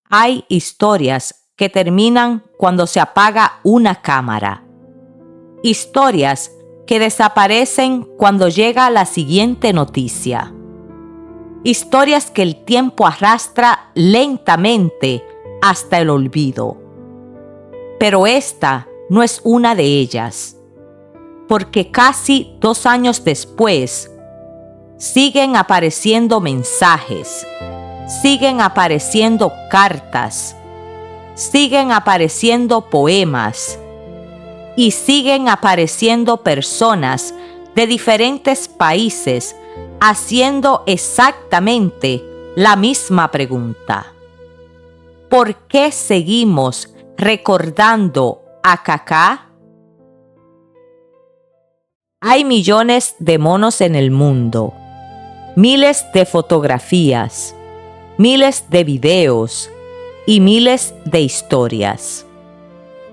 Hay historias que terminan cuando se apaga una cámara. Historias que desaparecen cuando llega la siguiente noticia. Historias que el tiempo arrastra lentamente hasta el olvido. Pero esta no es una de ellas, porque casi 2 años después siguen apareciendo mensajes, siguen apareciendo cartas, siguen apareciendo poemas y siguen apareciendo personas de diferentes países haciendo exactamente la misma pregunta. ¿Por qué seguimos recordando a Kaká? Hay millones de monos en el mundo, miles de fotografías, miles de videos y miles de historias.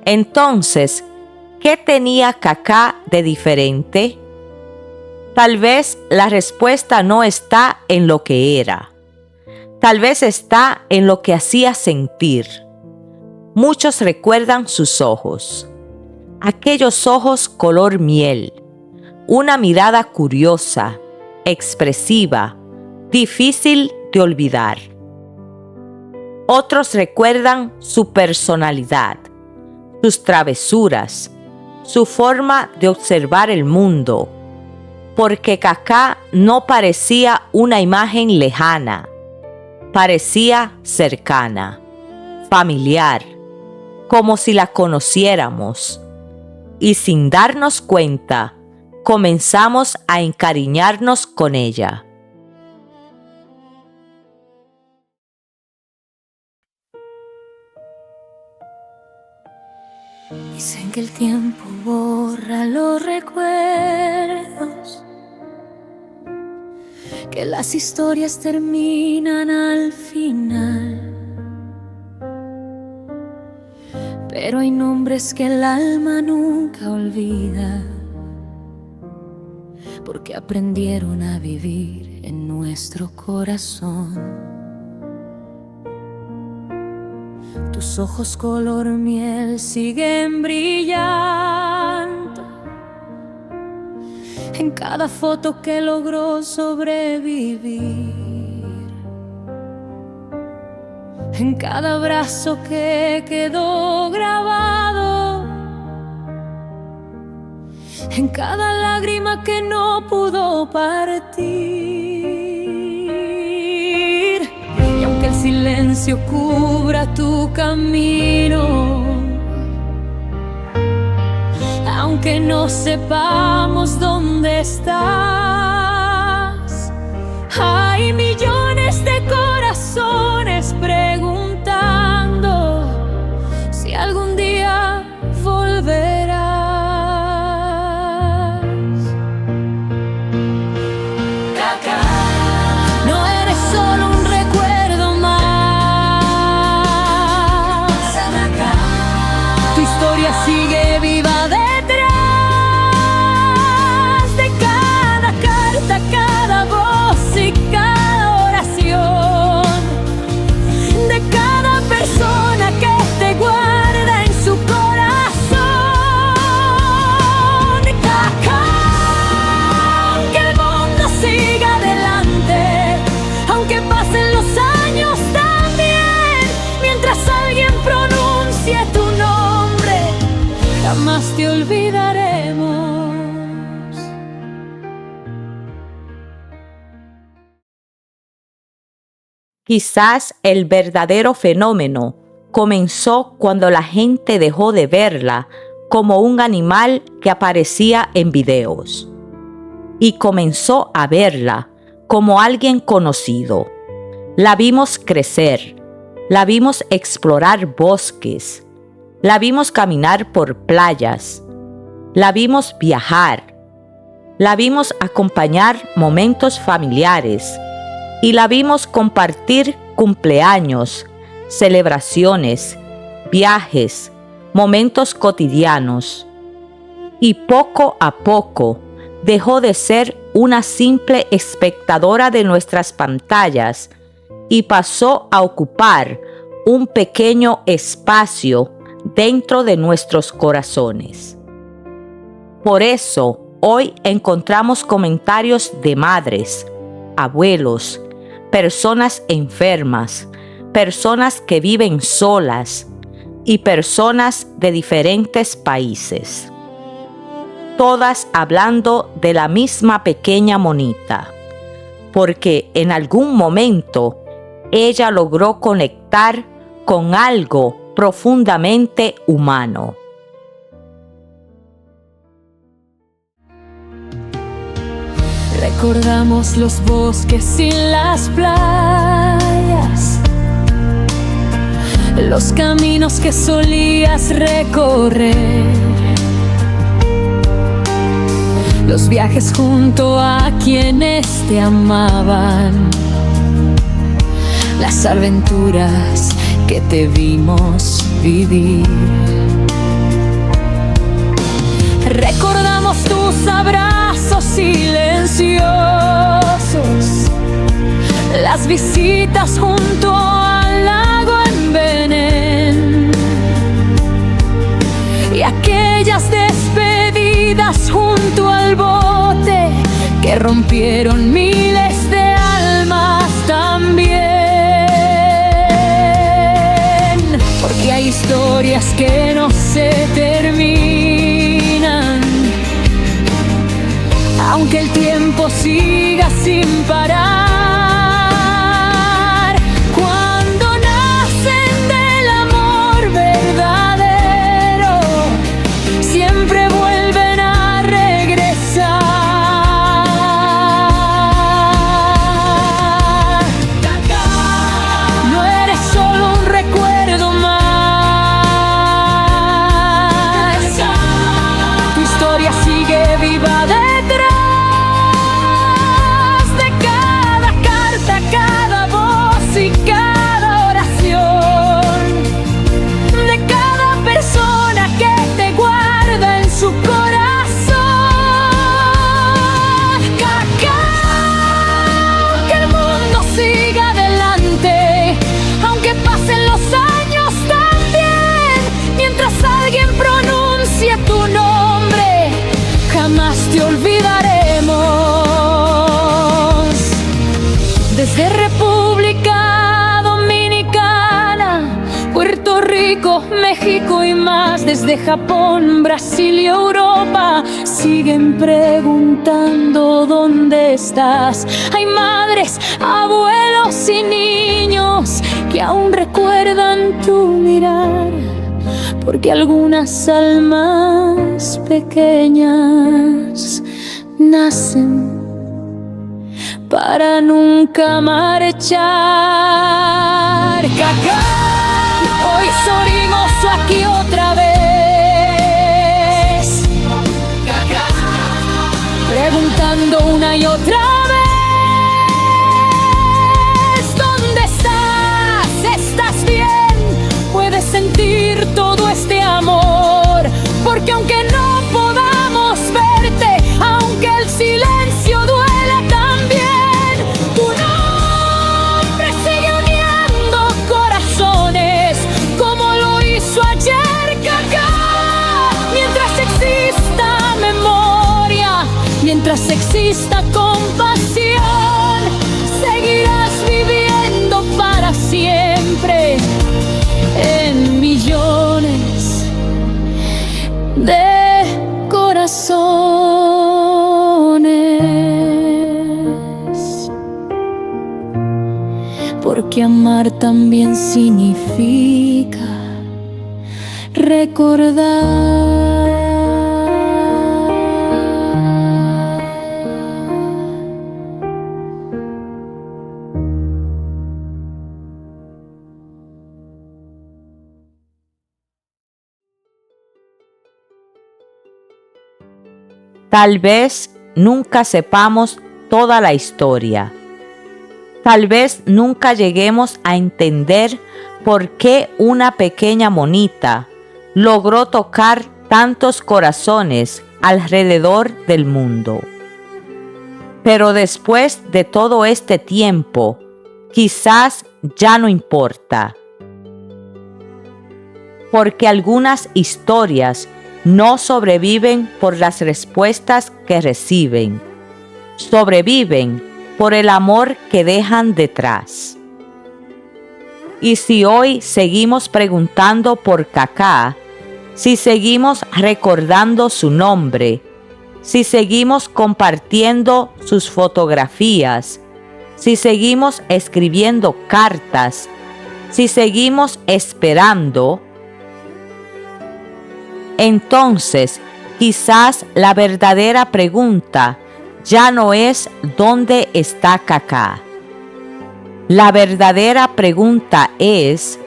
Entonces, ¿qué tenía Kaká de diferente? Tal vez la respuesta no está en lo que era. Tal vez está en lo que hacía sentir. Muchos recuerdan sus ojos. Aquellos ojos color miel. Una mirada curiosa, expresiva, difícil de olvidar. Otros recuerdan su personalidad, sus travesuras, su forma de observar el mundo, porque Kaká no parecía una imagen lejana, parecía cercana, familiar, como si la conociéramos, y sin darnos cuenta, comenzamos a encariñarnos con ella. Dicen que el tiempo borra los recuerdos, que las historias terminan al final, pero hay nombres que el alma nunca olvida, porque aprendieron a vivir en nuestro corazón. Tus ojos color miel siguen brillando en cada foto que logró sobrevivir, en cada abrazo que quedó grabado, en cada lágrima que no pudo partir. Y aunque el silencio cubra tu camino, aunque no sepamos dónde estás, hay millones de corazones preguntando si algún día volverás. Kaká, no eres solo un recuerdo más. Tu historia sigue viva detrás de cada carta, cada voz y cada oración, de cada persona que te guarda en su corazón. Kaká, que el mundo siga adelante, aunque pasen los años también, mientras alguien pronuncie tu nombre, jamás te olvidaremos. Quizás el verdadero fenómeno comenzó cuando la gente dejó de verla como un animal que aparecía en videos y comenzó a verla como alguien conocido. La vimos crecer, la vimos explorar bosques, la vimos caminar por playas, la vimos viajar, la vimos acompañar momentos familiares y la vimos compartir cumpleaños, celebraciones, viajes, momentos cotidianos. Y poco a poco dejó de ser una simple espectadora de nuestras pantallas y pasó a ocupar un pequeño espacio dentro de nuestros corazones. Por eso, hoy encontramos comentarios de madres, abuelos, personas enfermas, personas que viven solas y personas de diferentes países. Todas hablando de la misma pequeña monita, porque en algún momento ella logró conectar con algo profundamente humano. Recordamos los bosques y las playas, los caminos que solías recorrer, los viajes junto a quienes te amaban, las aventuras que te vimos vivir. Recordamos tus abrazos silenciosos, las visitas junto al lago en Belén y aquellas despedidas junto al bote que rompieron miles de almas también. Porque hay historias que no se terminan, aunque el tiempo siga sin parar. Cuando nacen del amor verdadero, siempre vuelven a regresar. No eres solo un recuerdo más, tu historia sigue viva detrás de cada carta, cada voz y cada oración, de cada persona que te guarda en su corazón. Que el mundo siga adelante, aunque pasen los años también, mientras alguien pronuncie tu nombre, jamás te olvidaremos. Desde República Dominicana, Puerto Rico, México y más, desde Japón, Brasil y Europa, siguen preguntando dónde estás. Hay madres, abuelos y niños que aún recuerdan tu mirar, porque algunas almas pequeñas nacen para nunca marchar. Cacá, hoy soy gozo aquí otra vez, preguntando una y otra vez, ¿dónde estás? ¿Estás bien? ¿Puedes sentir todo este amor? Porque aunque no podamos verte, aunque el silencio duela también, tu nombre sigue uniendo corazones como lo hizo ayer, Cacá. Mientras exista memoria, mientras exista compasión, seguirás viviendo para siempre en millones de corazones. Porque amar también significa recordar. Tal vez nunca sepamos toda la historia. Tal vez nunca lleguemos a entender por qué una pequeña monita logró tocar tantos corazones alrededor del mundo. Pero después de todo este tiempo, quizás ya no importa. porque algunas historias no sobreviven por las respuestas que reciben, sobreviven por el amor que dejan detrás. Y si hoy seguimos preguntando por Kaká, si seguimos recordando su nombre, si seguimos compartiendo sus fotografías, si seguimos escribiendo cartas, si seguimos esperando, entonces quizás la verdadera pregunta ya no es ¿dónde está Kaká? La verdadera pregunta es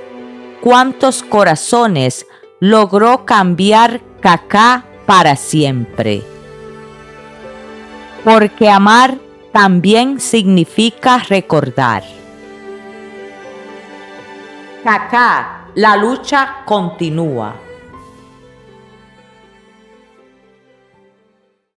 ¿cuántos corazones logró cambiar Kaká para siempre? Porque amar también significa recordar. Kaká, la lucha continúa.